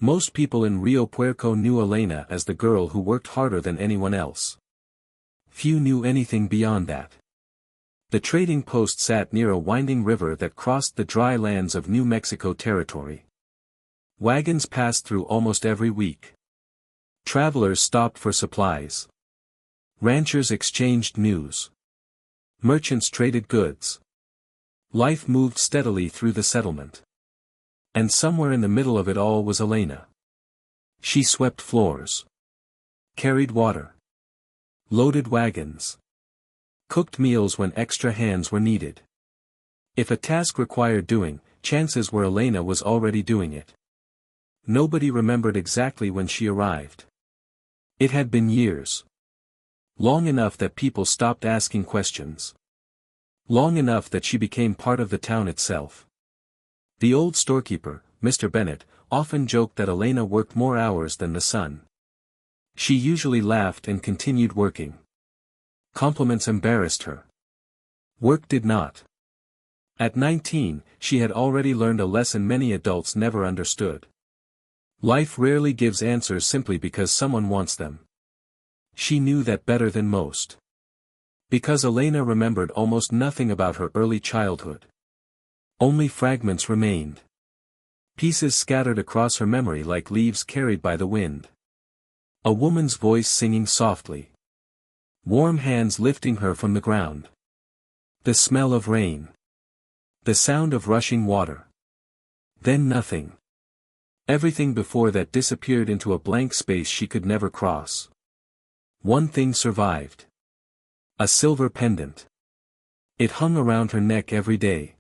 Most people in Rio Puerco knew Elena as the girl who worked harder than anyone else. Few knew anything beyond that. The trading post sat near a winding river that crossed the dry lands of New Mexico territory. Wagons passed through almost every week. Travelers stopped for supplies. Ranchers exchanged news. Merchants traded goods. Life moved steadily through the settlement. And somewhere in the middle of it all was Elena. She swept floors. Carried water. Loaded wagons. Cooked meals when extra hands were needed. If a task required doing, chances were Elena was already doing it. Nobody remembered exactly when she arrived. It had been years. Long enough that people stopped asking questions. Long enough that she became part of the town itself. The old storekeeper, Mr. Bennett, often joked that Elena worked more hours than the sun. She usually laughed and continued working. Compliments embarrassed her. Work did not. At 19, she had already learned a lesson many adults never understood. Life rarely gives answers simply because someone wants them. She knew that better than most. Because Elena remembered almost nothing about her early childhood. Only fragments remained. Pieces scattered across her memory like leaves carried by the wind. A woman's voice singing softly. Warm hands lifting her from the ground. The smell of rain. The sound of rushing water. Then nothing. Everything before that disappeared into a blank space she could never cross. One thing survived. A silver pendant. It hung around her neck every day.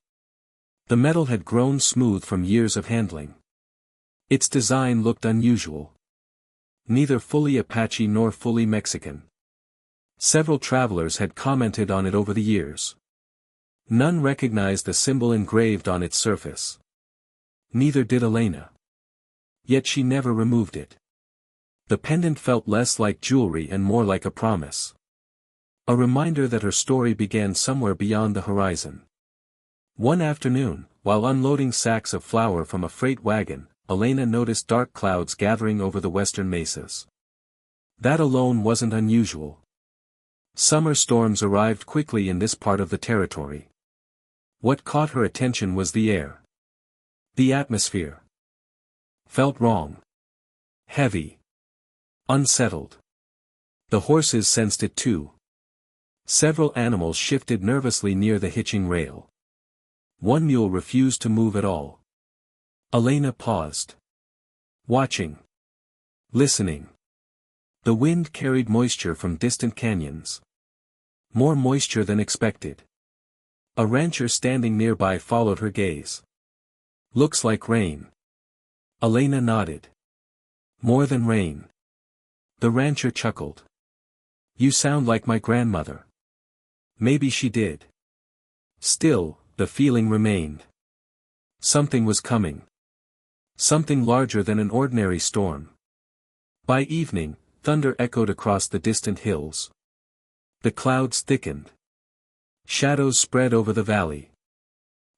The metal had grown smooth from years of handling. Its design looked unusual. Neither fully Apache nor fully Mexican. Several travelers had commented on it over the years. None recognized the symbol engraved on its surface. Neither did Elena. Yet she never removed it. The pendant felt less like jewelry and more like a promise. A reminder that her story began somewhere beyond the horizon. One afternoon, while unloading sacks of flour from a freight wagon, Elena noticed dark clouds gathering over the western mesas. That alone wasn't unusual. Summer storms arrived quickly in this part of the territory. What caught her attention was the air. The atmosphere. Felt wrong. Heavy. Unsettled. The horses sensed it too. Several animals shifted nervously near the hitching rail. One mule refused to move at all. Elena paused. Watching. Listening. The wind carried moisture from distant canyons. More moisture than expected. A rancher standing nearby followed her gaze. Looks like rain. Elena nodded. More than rain. The rancher chuckled. You sound like my grandmother. Maybe she did. Still, the feeling remained. Something was coming. Something larger than an ordinary storm. By evening, thunder echoed across the distant hills. The clouds thickened. Shadows spread over the valley.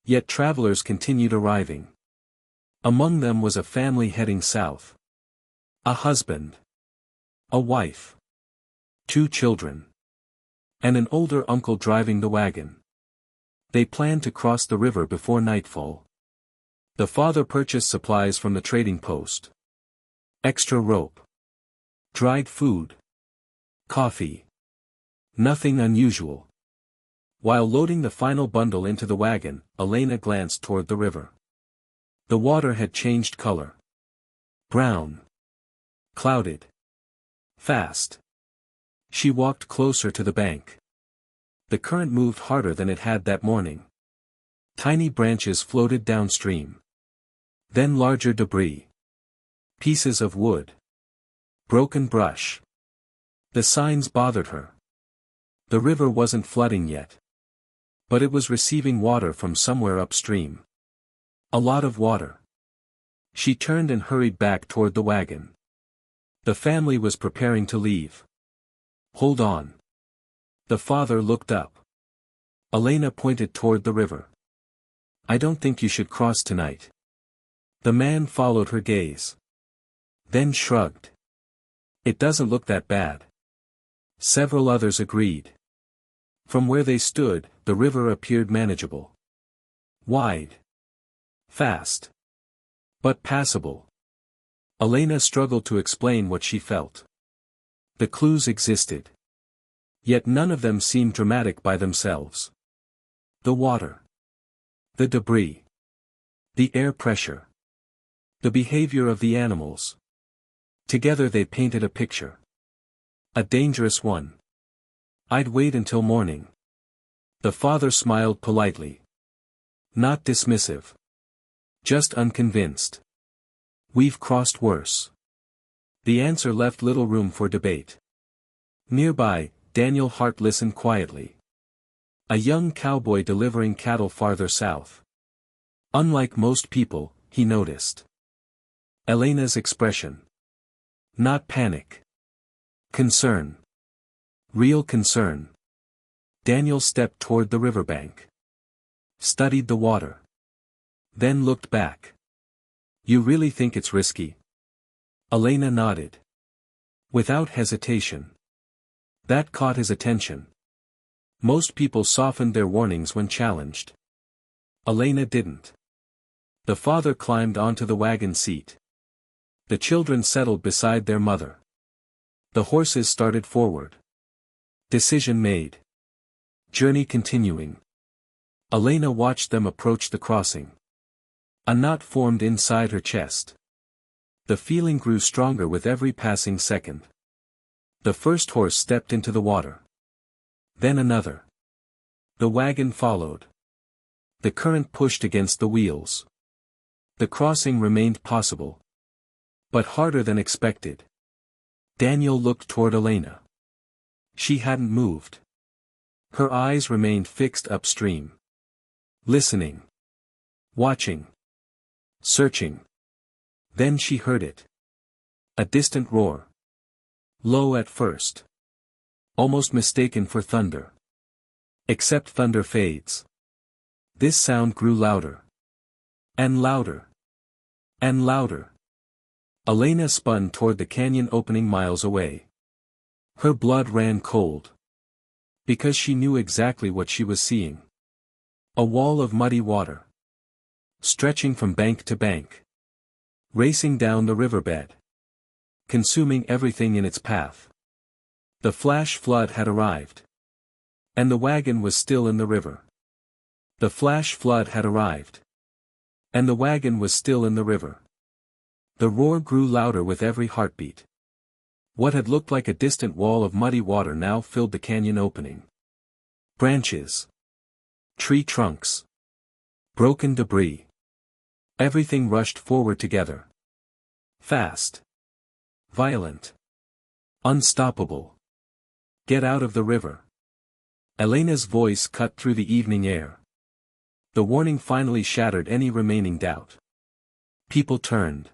Yet travelers continued arriving. Among them was a family heading south. A husband. A wife. 2 children. And an older uncle driving the wagon. They planned to cross the river before nightfall. The father purchased supplies from the trading post. Extra rope. Dried food. Coffee. Nothing unusual. While loading the final bundle into the wagon, Elena glanced toward the river. The water had changed color. Brown. Clouded. Fast. She walked closer to the bank. The current moved harder than it had that morning. Tiny branches floated downstream. Then larger debris. Pieces of wood. Broken brush. The signs bothered her. The river wasn't flooding yet. But it was receiving water from somewhere upstream. A lot of water. She turned and hurried back toward the wagon. The family was preparing to leave. Hold on. The father looked up. Elena pointed toward the river. I don't think you should cross tonight. The man followed her gaze. then shrugged. It doesn't look that bad. Several others agreed. From where they stood, the river appeared manageable. Wide. Fast. But passable. Elena struggled to explain what she felt. The clues existed. Yet none of them seemed dramatic by themselves. The water. The debris. The air pressure. The behavior of the animals. Together they painted a picture. A dangerous one. I'd wait until morning. The father smiled politely. Not dismissive. Just unconvinced. We've crossed worse. The answer left little room for debate. Nearby, Daniel Hart listened quietly. A young cowboy delivering cattle farther south. Unlike most people, he noticed Elena's expression. Not panic. Concern. Real concern. Daniel stepped toward the riverbank. Studied the water. Then looked back. You really think it's risky? Elena nodded. Without hesitation. That caught his attention. Most people softened their warnings when challenged. Elena didn't. The father climbed onto the wagon seat. The children settled beside their mother. The horses started forward. Decision made. Journey continuing. Elena watched them approach the crossing. A knot formed inside her chest. The feeling grew stronger with every passing second. The first horse stepped into the water. Then another. The wagon followed. The current pushed against the wheels. The crossing remained possible. But harder than expected. Daniel looked toward Elena. She hadn't moved. Her eyes remained fixed upstream. Listening. Watching. Searching. Then she heard it. A distant roar. Low at first. Almost mistaken for thunder. Except thunder fades. This sound grew louder. And louder. And louder. Elena spun toward the canyon opening miles away. Her blood ran cold. Because she knew exactly what she was seeing. A wall of muddy water. Stretching from bank to bank. Racing down the riverbed. Consuming everything in its path. The flash flood had arrived. And the wagon was still in the river. The flash flood had arrived. And the wagon was still in the river. The roar grew louder with every heartbeat. What had looked like a distant wall of muddy water now filled the canyon opening. Branches. Tree trunks. Broken debris. Everything rushed forward together. Fast. Violent. Unstoppable. Get out of the river. Elena's voice cut through the evening air. The warning finally shattered any remaining doubt. People turned.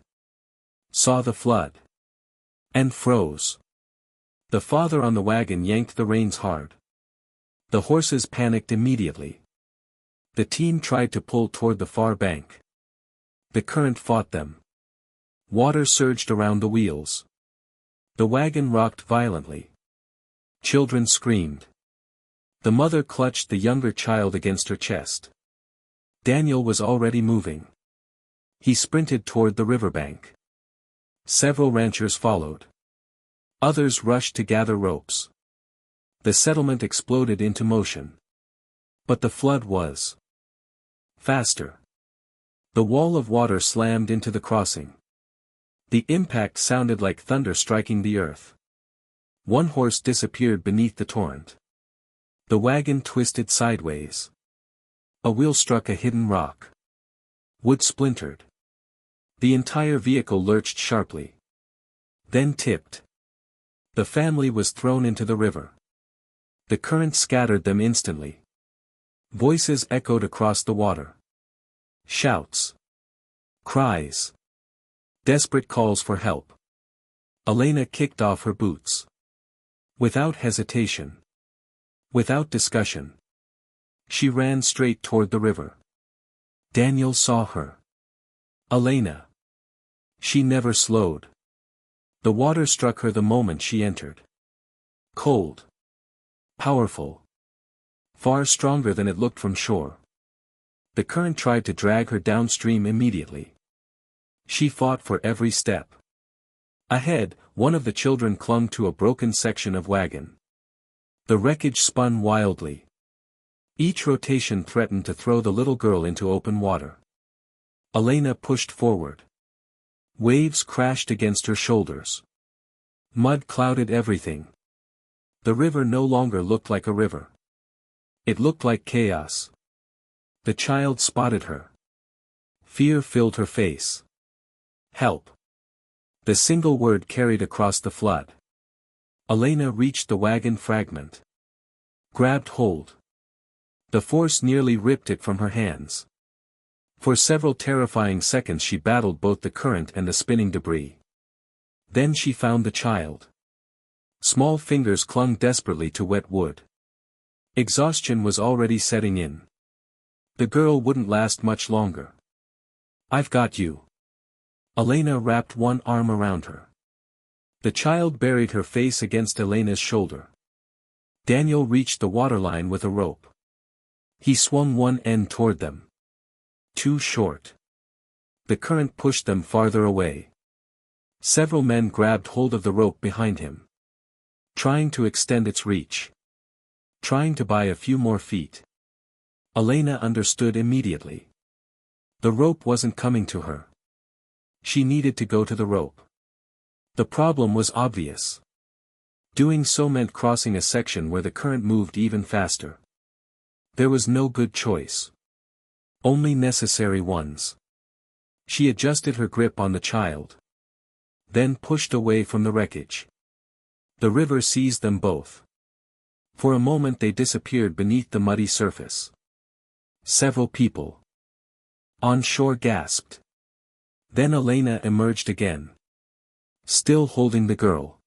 Saw the flood. And froze. The father on the wagon yanked the reins hard. The horses panicked immediately. The team tried to pull toward the far bank. The current fought them. Water surged around the wheels. The wagon rocked violently. Children screamed. The mother clutched the younger child against her chest. Daniel was already moving. He sprinted toward the riverbank. Several ranchers followed. Others rushed to gather ropes. The settlement exploded into motion. But the flood was faster. The wall of water slammed into the crossing. The impact sounded like thunder striking the earth. One horse disappeared beneath the torrent. The wagon twisted sideways. A wheel struck a hidden rock. Wood splintered. The entire vehicle lurched sharply. Then tipped. The family was thrown into the river. The current scattered them instantly. Voices echoed across the water. Shouts. Cries. Desperate calls for help. Elena kicked off her boots. Without hesitation. Without discussion. She ran straight toward the river. Daniel saw her. Elena. She never slowed. The water struck her the moment she entered. Cold. Powerful. Far stronger than it looked from shore. The current tried to drag her downstream immediately. She fought for every step. Ahead, one of the children clung to a broken section of wagon. The wreckage spun wildly. Each rotation threatened to throw the little girl into open water. Elena pushed forward. Waves crashed against her shoulders. Mud clouded everything. The river no longer looked like a river. It looked like chaos. The child spotted her. Fear filled her face. Help. The single word carried across the flood. Elena reached the wagon fragment. Grabbed hold. The force nearly ripped it from her hands. For several terrifying seconds she battled both the current and the spinning debris. Then she found the child. Small fingers clung desperately to wet wood. Exhaustion was already setting in. The girl wouldn't last much longer. I've got you. Elena wrapped one arm around her. The child buried her face against Elena's shoulder. Daniel reached the waterline with a rope. He swung one end toward them. Too short. The current pushed them farther away. Several men grabbed hold of the rope behind him. Trying to extend its reach. Trying to buy a few more feet. Elena understood immediately. The rope wasn't coming to her. She needed to go to the rope. The problem was obvious. Doing so meant crossing a section where the current moved even faster. There was no good choice. Only necessary ones. She adjusted her grip on the child. Then pushed away from the wreckage. The river seized them both. For a moment they disappeared beneath the muddy surface. Several people on shore gasped. Then Elena emerged again. Still holding the girl.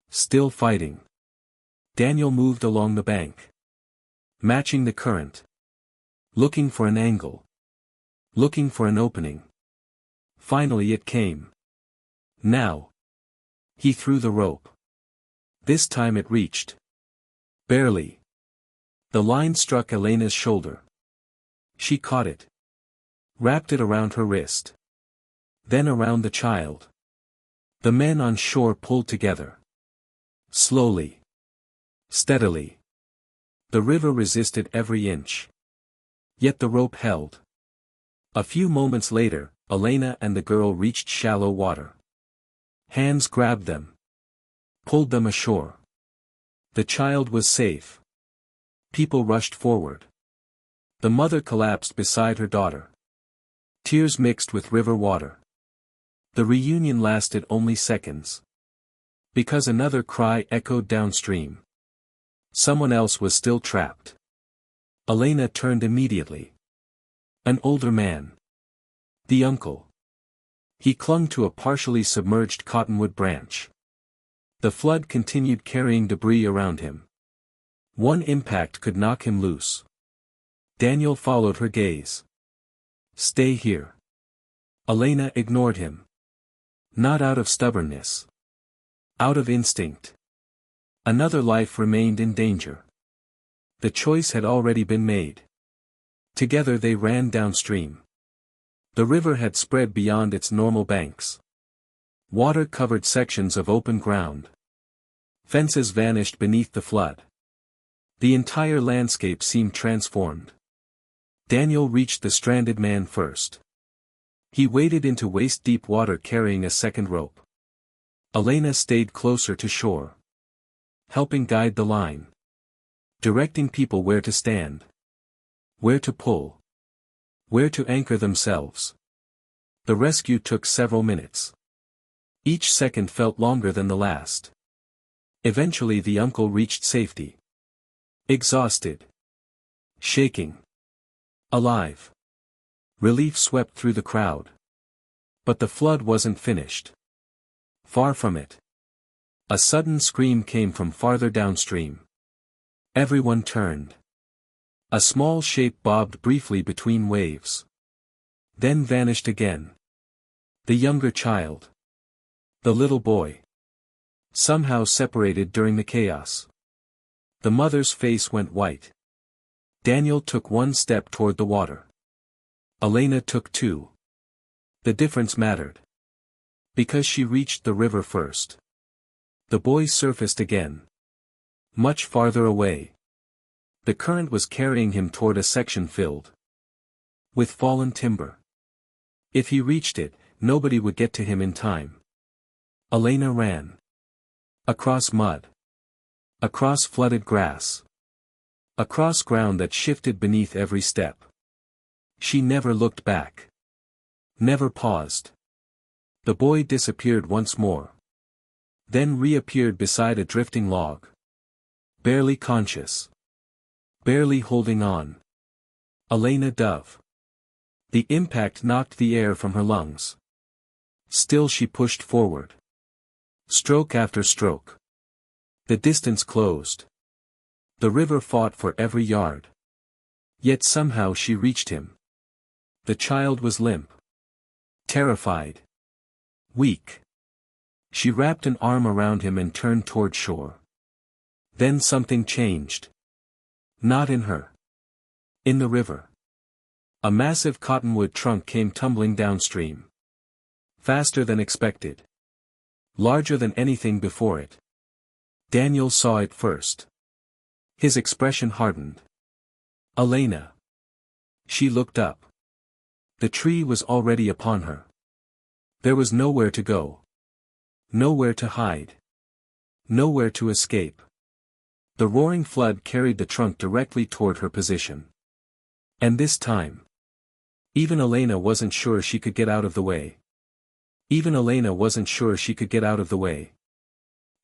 Still fighting. Daniel moved along the bank. Matching the current. Looking for an angle. Looking for an opening. Finally it came. Now. He threw the rope. This time it reached. Barely. The line struck Elena's shoulder. She caught it. Wrapped it around her wrist. Then around the child. The men on shore pulled together. Slowly. Steadily. The river resisted every inch. Yet the rope held. A few moments later, Elena and the girl reached shallow water. Hands grabbed them. Pulled them ashore. The child was safe. People rushed forward. The mother collapsed beside her daughter. Tears mixed with river water. The reunion lasted only seconds. Because another cry echoed downstream. Someone else was still trapped. Elena turned immediately. An older man. The uncle. He clung to a partially submerged cottonwood branch. The flood continued carrying debris around him. One impact could knock him loose. Daniel followed her gaze. Stay here. Elena ignored him. Not out of stubbornness. Out of instinct. Another life remained in danger. The choice had already been made. Together they ran downstream. The river had spread beyond its normal banks. Water covered sections of open ground. Fences vanished beneath the flood. The entire landscape seemed transformed. Daniel reached the stranded man first. He waded into waist-deep water carrying a second rope. Elena stayed closer to shore. Helping guide the line. Directing people where to stand. Where to pull. Where to anchor themselves. The rescue took several minutes. Each second felt longer than the last. Eventually the uncle reached safety. Exhausted. Shaking. Alive. Relief swept through the crowd. But the flood wasn't finished. Far from it. A sudden scream came from farther downstream. Everyone turned. A small shape bobbed briefly between waves. Then vanished again. The younger child. The little boy. Somehow separated during the chaos. The mother's face went white. Daniel took one step toward the water. Elena took two. The difference mattered. Because she reached the river first. The boy surfaced again. Much farther away. The current was carrying him toward a section filled with fallen timber. If he reached it, nobody would get to him in time. Elena ran. Across mud. Across flooded grass. Across ground that shifted beneath every step. She never looked back. Never paused. The boy disappeared once more. Then reappeared beside a drifting log. Barely conscious. Barely holding on. Elena dove. The impact knocked the air from her lungs. Still she pushed forward. Stroke after stroke. The distance closed. The river fought for every yard. Yet somehow she reached him. The child was limp. Terrified. Weak. She wrapped an arm around him and turned toward shore. Then something changed. Not in her. In the river. A massive cottonwood trunk came tumbling downstream. Faster than expected. Larger than anything before it. Daniel saw it first. His expression hardened. Elena. She looked up. The tree was already upon her. There was nowhere to go. Nowhere to hide. Nowhere to escape. The roaring flood carried the trunk directly toward her position. And this time. Even Elena wasn't sure she could get out of the way. Even Elena wasn't sure she could get out of the way.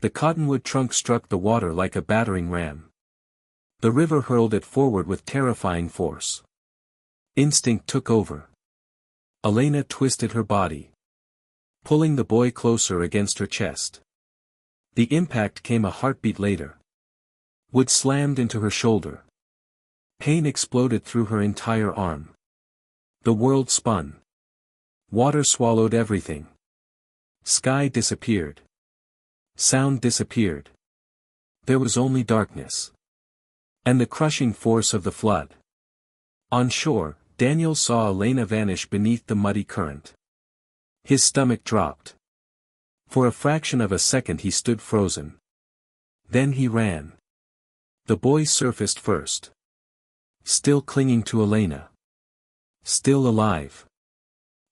The cottonwood trunk struck the water like a battering ram. The river hurled it forward with terrifying force. Instinct took over. Elena twisted her body. Pulling the boy closer against her chest. The impact came a heartbeat later. Wood slammed into her shoulder. Pain exploded through her entire arm. The world spun. Water swallowed everything. Sky disappeared. Sound disappeared. There was only darkness. And the crushing force of the flood. On shore, Daniel saw Elena vanish beneath the muddy current. His stomach dropped. For a fraction of a second he stood frozen. Then he ran. The boy surfaced first. Still clinging to Elena. Still alive.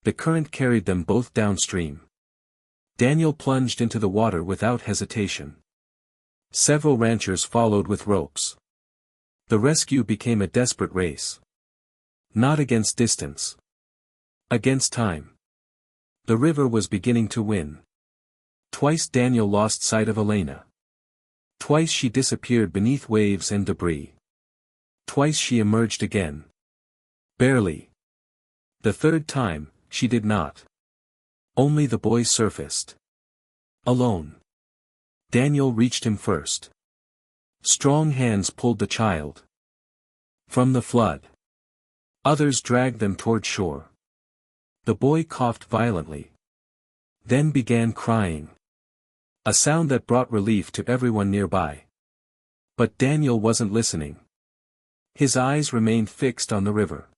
The current carried them both downstream. Daniel plunged into the water without hesitation. Several ranchers followed with ropes. The rescue became a desperate race. Not against distance. Against time. The river was beginning to win. Twice Daniel lost sight of Elena. Twice she disappeared beneath waves and debris. Twice she emerged again. Barely. The third time, she did not. Only the boy surfaced. Alone. Daniel reached him first. Strong hands pulled the child from the flood. Others dragged them toward shore. The boy coughed violently. Then began crying. A sound that brought relief to everyone nearby. But Daniel wasn't listening. His eyes remained fixed on the river.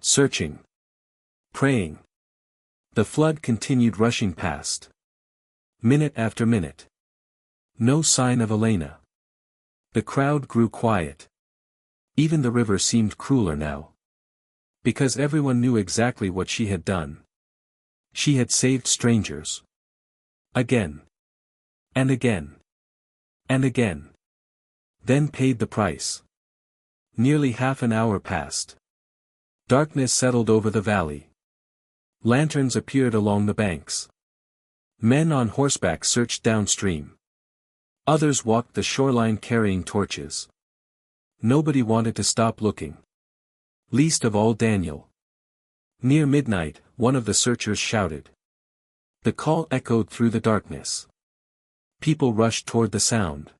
Searching. Praying. The flood continued rushing past. Minute after minute. No sign of Elena. The crowd grew quiet. Even the river seemed crueler now. Because everyone knew exactly what she had done. She had saved strangers. Again. And again. And again. Then paid the price. Nearly half an hour passed. Darkness settled over the valley. Lanterns appeared along the banks. Men on horseback searched downstream. Others walked the shoreline carrying torches. Nobody wanted to stop looking. Least of all Daniel. Near midnight, one of the searchers shouted. The call echoed through the darkness. People rushed toward the sound.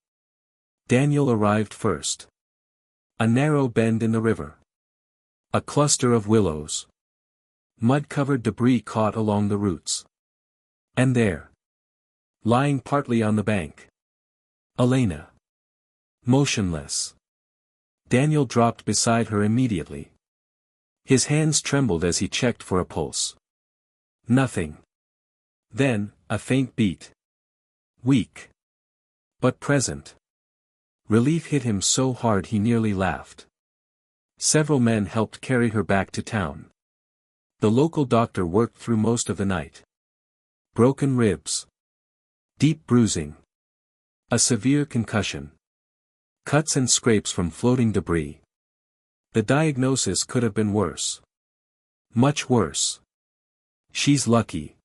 Daniel arrived first. A narrow bend in the river. A cluster of willows. Mud-covered debris caught along the roots. And there. lying partly on the bank. Elena. Motionless. Daniel dropped beside her immediately. His hands trembled as he checked for a pulse. Nothing. Then, a faint beat. Weak. But present. Relief hit him so hard he nearly laughed. Several men helped carry her back to town. The local doctor worked through most of the night. Broken ribs. Deep bruising. A severe concussion. Cuts and scrapes from floating debris. The diagnosis could have been worse. Much worse. She's lucky.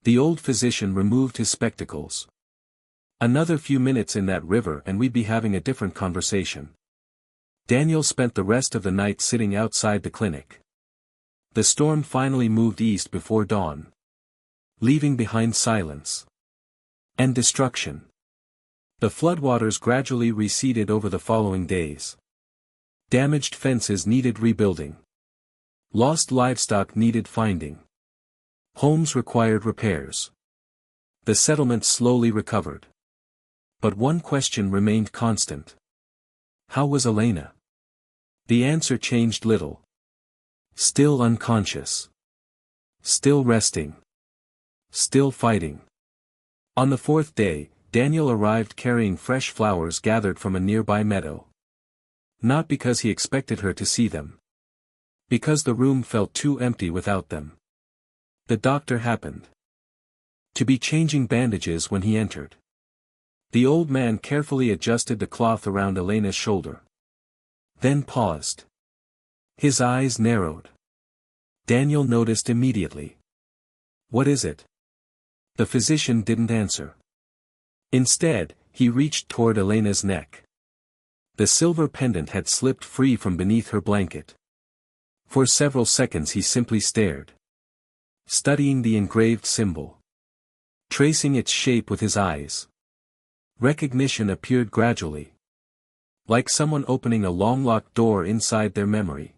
The old physician removed his spectacles. Another few minutes in that river and we'd be having a different conversation. Daniel spent the rest of the night sitting outside the clinic. The storm finally moved east before dawn, leaving behind silence and destruction. The floodwaters gradually receded over the following days. Damaged fences needed rebuilding. Lost livestock needed finding. Homes required repairs. The settlement slowly recovered. But one question remained constant. How was Elena? The answer changed little. Still unconscious. Still resting. Still fighting. On the fourth day, Daniel arrived carrying fresh flowers gathered from a nearby meadow. Not because he expected her to see them. Because the room felt too empty without them. The doctor happened to be changing bandages when he entered. The old man carefully adjusted the cloth around Elena's shoulder. Then paused. His eyes narrowed. Daniel noticed immediately. What is it? The physician didn't answer. Instead, he reached toward Elena's neck. The silver pendant had slipped free from beneath her blanket. For several seconds he simply stared. Studying the engraved symbol. Tracing its shape with his eyes. Recognition appeared gradually. Like someone opening a long-locked door inside their memory.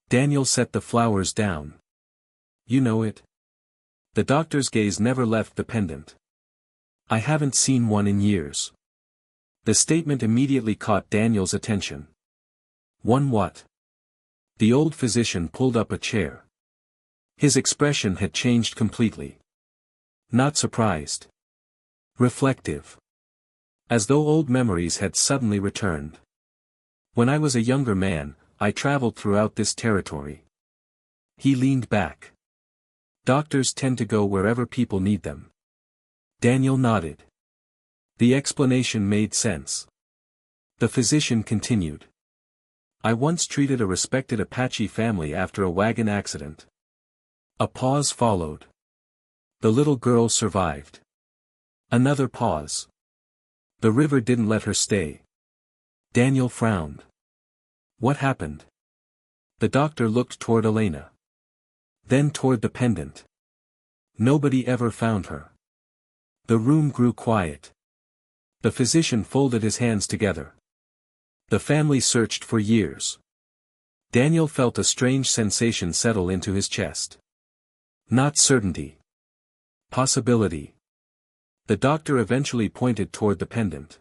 Daniel set the flowers down. You know it? The doctor's gaze never left the pendant. I haven't seen one in years. The statement immediately caught Daniel's attention. One what? The old physician pulled up a chair. His expression had changed completely. Not surprised. Reflective. As though old memories had suddenly returned. When I was a younger man, I traveled throughout this territory. He leaned back. Doctors tend to go wherever people need them. Daniel nodded. The explanation made sense. The physician continued. I once treated a respected Apache family after a wagon accident. A pause followed. The little girl survived. Another pause. The river didn't let her stay. Daniel frowned. What happened? The doctor looked toward Elena. Then toward the pendant. Nobody ever found her. The room grew quiet. The physician folded his hands together. The family searched for years. Daniel felt a strange sensation settle into his chest. Not certainty. Possibility. The doctor eventually pointed toward the pendant.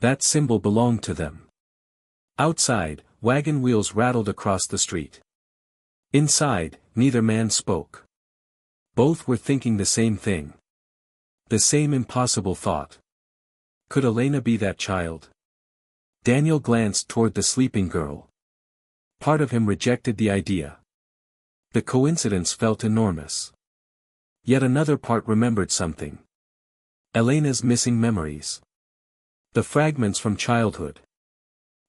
That symbol belonged to them. Outside, wagon wheels rattled across the street. Inside, neither man spoke. Both were thinking the same thing. The same impossible thought. Could Elena be that child? Daniel glanced toward the sleeping girl. Part of him rejected the idea. The coincidence felt enormous. Yet another part remembered something. Elena's missing memories. The fragments from childhood.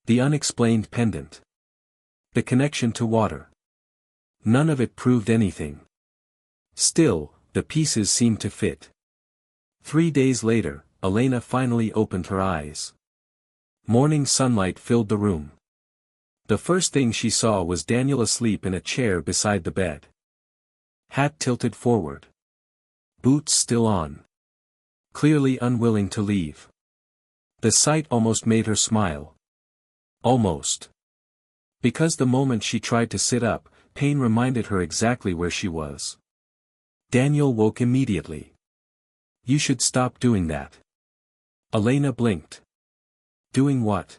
The unexplained pendant. The connection to water. None of it proved anything. Still, the pieces seemed to fit. 3 days later, Elena finally opened her eyes. Morning sunlight filled the room. The first thing she saw was Daniel asleep in a chair beside the bed. Hat tilted forward. Boots still on. Clearly unwilling to leave. The sight almost made her smile. Almost. Because the moment she tried to sit up, pain reminded her exactly where she was. Daniel woke immediately. You should stop doing that. Elena blinked. Doing what?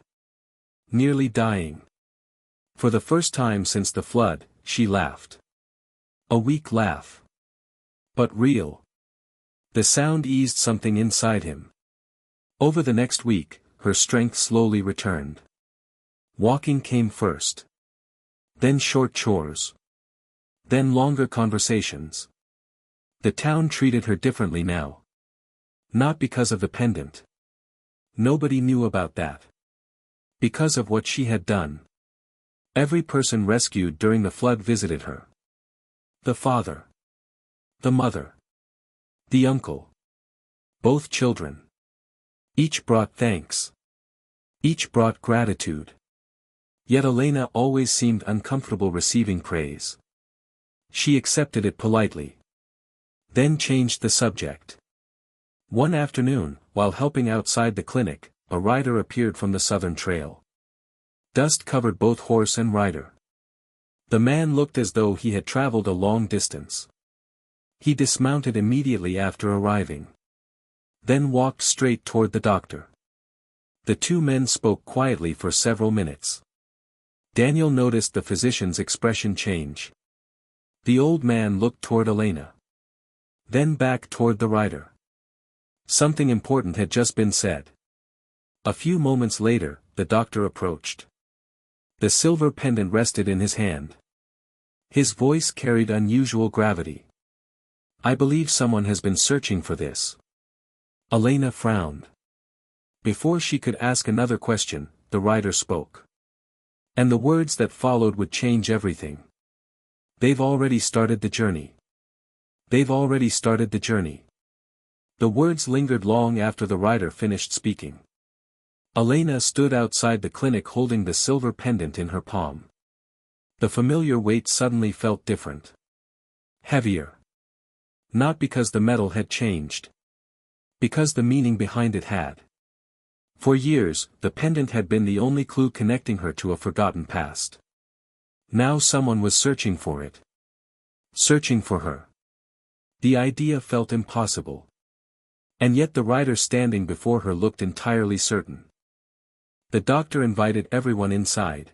Nearly dying. For the first time since the flood, she laughed. A weak laugh. But real. The sound eased something inside him. Over the next week, her strength slowly returned. Walking came first. Then short chores. Then longer conversations. The town treated her differently now. Not because of the pendant. Nobody knew about that. Because of what she had done. Every person rescued during the flood visited her. The father. The mother. The uncle. Both children. Each brought thanks. Each brought gratitude. Yet Elena always seemed uncomfortable receiving praise. She accepted it politely. Then changed the subject. One afternoon, while helping outside the clinic, a rider appeared from the southern trail. Dust covered both horse and rider. The man looked as though he had traveled a long distance. He dismounted immediately after arriving. Then walked straight toward the doctor. The two men spoke quietly for several minutes. Daniel noticed the physician's expression change. The old man looked toward Elena. Then back toward the rider. Something important had just been said. A few moments later, the doctor approached. The silver pendant rested in his hand. His voice carried unusual gravity. I believe someone has been searching for this. Elena frowned. Before she could ask another question, the rider spoke. And the words that followed would change everything. They've already started the journey. They've already started the journey. The words lingered long after the rider finished speaking. Elena stood outside the clinic holding the silver pendant in her palm. The familiar weight suddenly felt different. Heavier. Not because the metal had changed. Because the meaning behind it had. For years, the pendant had been the only clue connecting her to a forgotten past. Now someone was searching for it. Searching for her. The idea felt impossible. And yet the rider standing before her looked entirely certain. The doctor invited everyone inside.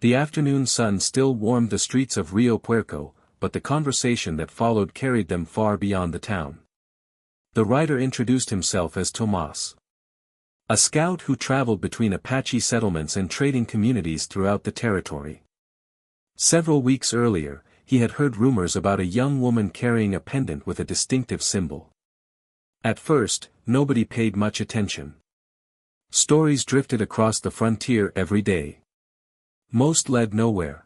The afternoon sun still warmed the streets of Rio Puerco, but the conversation that followed carried them far beyond the town. The rider introduced himself as Tomas. A scout who traveled between Apache settlements and trading communities throughout the territory. Several weeks earlier, he had heard rumors about a young woman carrying a pendant with a distinctive symbol. At first, nobody paid much attention. Stories drifted across the frontier every day. Most led nowhere.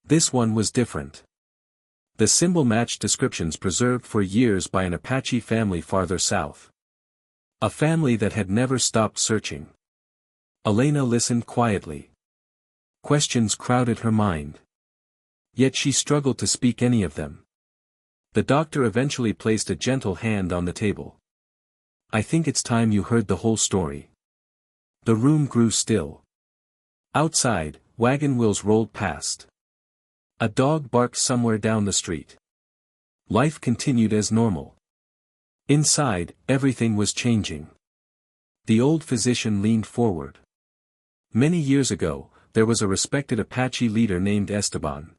This one was different. The symbol matched descriptions preserved for years by an Apache family farther south. A family that had never stopped searching. Elena listened quietly. Questions crowded her mind. Yet she struggled to speak any of them. The doctor eventually placed a gentle hand on the table. I think it's time you heard the whole story. The room grew still. Outside, wagon wheels rolled past. A dog barked somewhere down the street. Life continued as normal. Inside, everything was changing. The old physician leaned forward. Many years ago, there was a respected Apache leader named Esteban.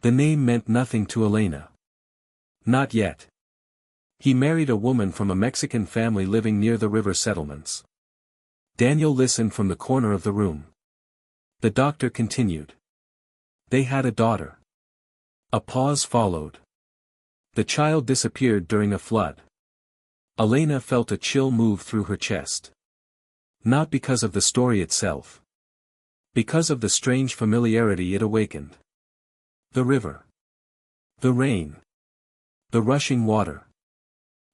The name meant nothing to Elena. Not yet. He married a woman from a Mexican family living near the river settlements. Daniel listened from the corner of the room. The doctor continued. They had a daughter. A pause followed. The child disappeared during a flood. Elena felt a chill move through her chest. Not because of the story itself. Because of the strange familiarity it awakened. The river. The rain. The rushing water.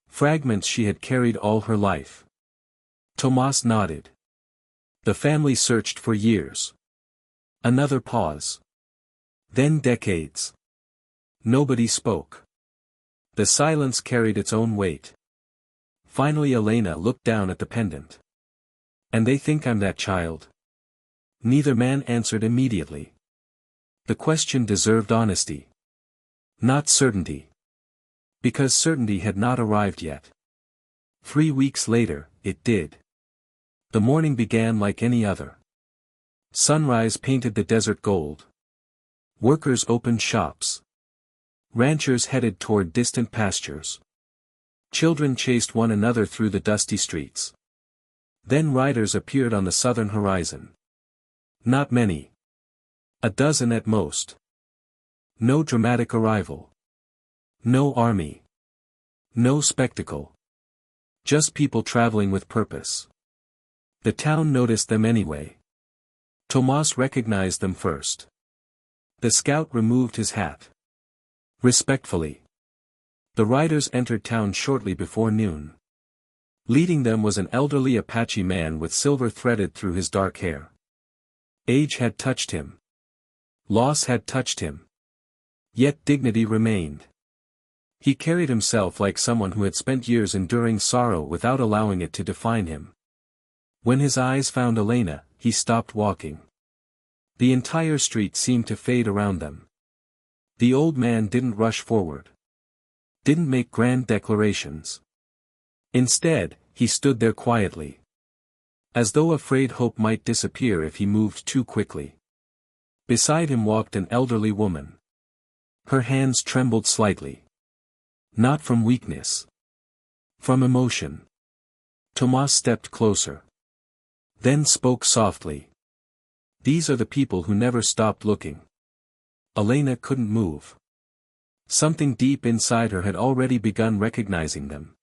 Fragments she had carried all her life. Tomas nodded. The family searched for years. Another pause. Then decades. Nobody spoke. The silence carried its own weight. Finally Elena looked down at the pendant. And they think I'm that child? Neither man answered immediately. The question deserved honesty. Not certainty. Because certainty had not arrived yet. 3 weeks later, it did. The morning began like any other. Sunrise painted the desert gold. Workers opened shops. Ranchers headed toward distant pastures. Children chased one another through the dusty streets. Then riders appeared on the southern horizon. Not many. A dozen at most. No dramatic arrival. No army. No spectacle. Just people traveling with purpose. The town noticed them anyway. Tomas recognized them first. The scout removed his hat. Respectfully. The riders entered town shortly before noon. Leading them was an elderly Apache man with silver threaded through his dark hair. Age had touched him. Loss had touched him. Yet dignity remained. He carried himself like someone who had spent years enduring sorrow without allowing it to define him. When his eyes found Elena, he stopped walking. The entire street seemed to fade around them. The old man didn't rush forward. Didn't make grand declarations. Instead, he stood there quietly. As though afraid hope might disappear if he moved too quickly. Beside him walked an elderly woman. Her hands trembled slightly. Not from weakness. From emotion. Tomas stepped closer. Then spoke softly. These are the people who never stopped looking. Elena couldn't move. Something deep inside her had already begun recognizing them.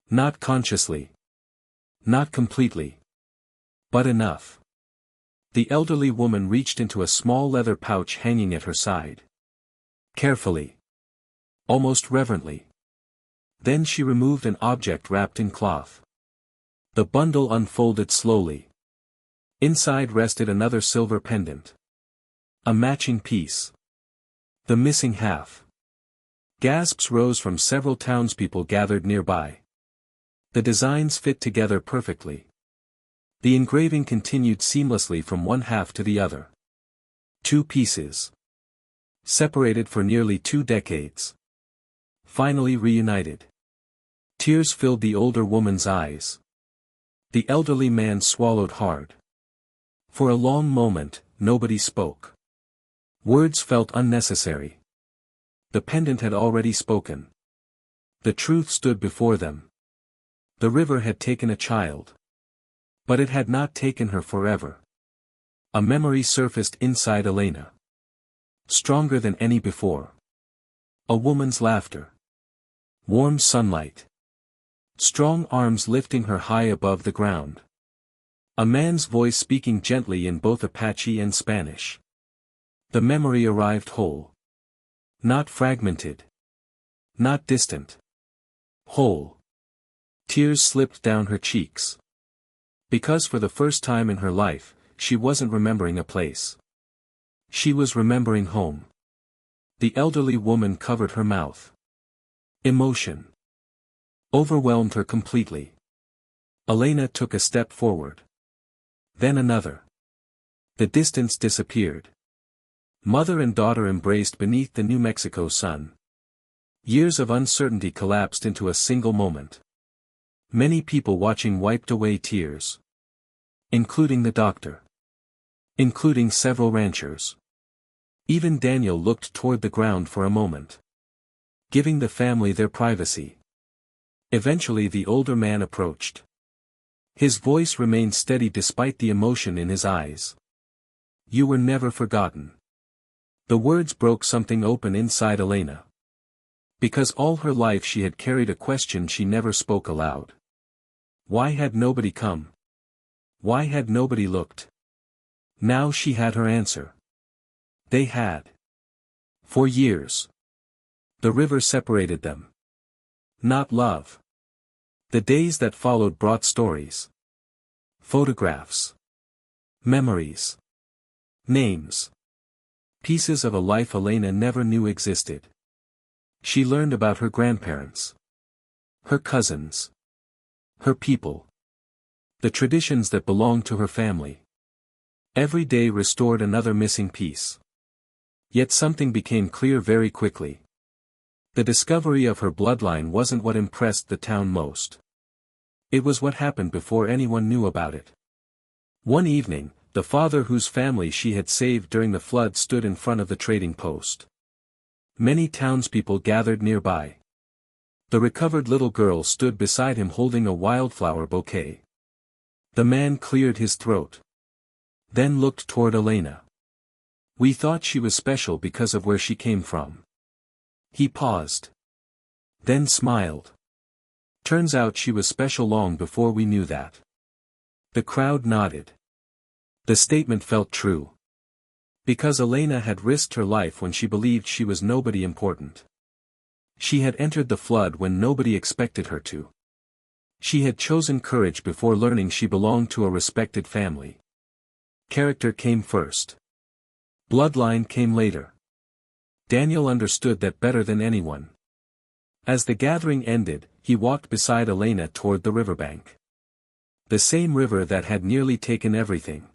Not consciously. Not completely. But enough. The elderly woman reached into a small leather pouch hanging at her side. Carefully. Almost reverently. Then she removed an object wrapped in cloth. The bundle unfolded slowly. Inside rested another silver pendant. A matching piece. The missing half. Gasps rose from several townspeople gathered nearby. The designs fit together perfectly. The engraving continued seamlessly from one half to the other. 2 pieces. Separated for nearly 2 decades. Finally reunited. Tears filled the older woman's eyes. The elderly man swallowed hard. For a long moment, nobody spoke. Words felt unnecessary. The pendant had already spoken. The truth stood before them. The river had taken a child. But it had not taken her forever. A memory surfaced inside Elena. Stronger than any before. A woman's laughter. Warm sunlight. Strong arms lifting her high above the ground. A man's voice speaking gently in both Apache and Spanish. The memory arrived whole. Not fragmented. Not distant. Whole. Tears slipped down her cheeks. Because for the first time in her life, she wasn't remembering a place. She was remembering home. The elderly woman covered her mouth. Emotion overwhelmed her completely. Elena took a step forward. Then another. The distance disappeared. Mother and daughter embraced beneath the New Mexico sun. Years of uncertainty collapsed into a single moment. Many people watching wiped away tears. Including the doctor. Including several ranchers. Even Daniel looked toward the ground for a moment. Giving the family their privacy. Eventually the older man approached. His voice remained steady despite the emotion in his eyes. You were never forgotten. The words broke something open inside Elena. Because all her life she had carried a question she never spoke aloud. Why had nobody come? Why had nobody looked? Now she had her answer. They had. For years. The river separated them. Not love. The days that followed brought stories. Photographs. Memories. Names. Pieces of a life Elena never knew existed. She learned about her grandparents. Her cousins. Her people. The traditions that belonged to her family. Every day restored another missing piece. Yet something became clear very quickly. The discovery of her bloodline wasn't what impressed the town most. It was what happened before anyone knew about it. One evening, the father whose family she had saved during the flood stood in front of the trading post. Many townspeople gathered nearby. The recovered little girl stood beside him holding a wildflower bouquet. The man cleared his throat. Then looked toward Elena. "We thought she was special because of where she came from." He paused. Then smiled. "Turns out she was special long before we knew that." The crowd nodded. The statement felt true. Because Elena had risked her life when she believed she was nobody important. She had entered the flood when nobody expected her to. She had chosen courage before learning she belonged to a respected family. Character came first. Bloodline came later. Daniel understood that better than anyone. As the gathering ended, he walked beside Elena toward the riverbank. The same river that had nearly taken everything.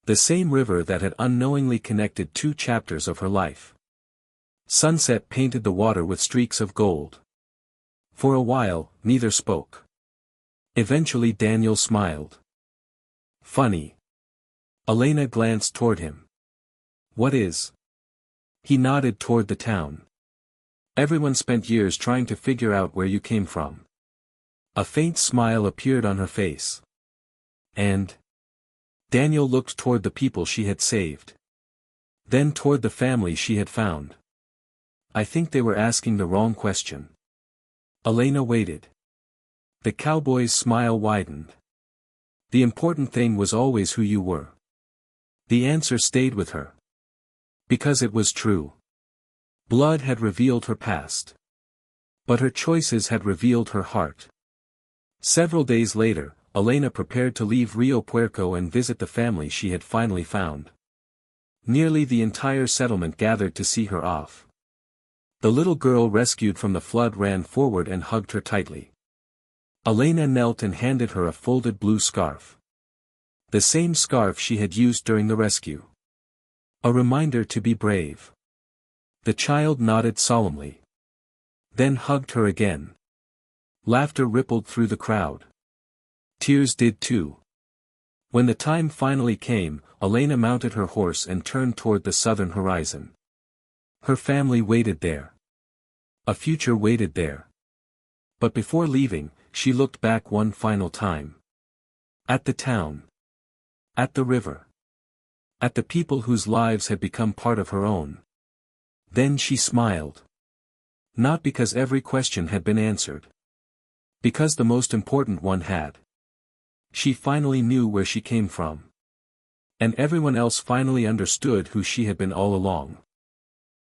The same river that had unknowingly connected 2 chapters of her life. Sunset painted the water with streaks of gold. For a while, neither spoke. Eventually Daniel smiled. "Funny." Elena glanced toward him. "What is?" He nodded toward the town. "Everyone spent years trying to figure out where you came from." A faint smile appeared on her face. "And?" Daniel looked toward the people she had saved. Then toward the family she had found. "I think they were asking the wrong question." Elena waited. The cowboy's smile widened. "The important thing was always who you were." The answer stayed with her. Because it was true. Blood had revealed her past. But her choices had revealed her heart. Several days later, Elena prepared to leave Rio Puerco and visit the family she had finally found. Nearly the entire settlement gathered to see her off. The little girl rescued from the flood ran forward and hugged her tightly. Elena knelt and handed her a folded blue scarf. The same scarf she had used during the rescue. A reminder to be brave. The child nodded solemnly. Then hugged her again. Laughter rippled through the crowd. Tears did too. When the time finally came, Elena mounted her horse and turned toward the southern horizon. Her family waited there. A future waited there. But before leaving, she looked back one final time. At the town. At the river. At the people whose lives had become part of her own. Then she smiled. Not because every question had been answered. Because the most important one had. She finally knew where she came from. And everyone else finally understood who she had been all along.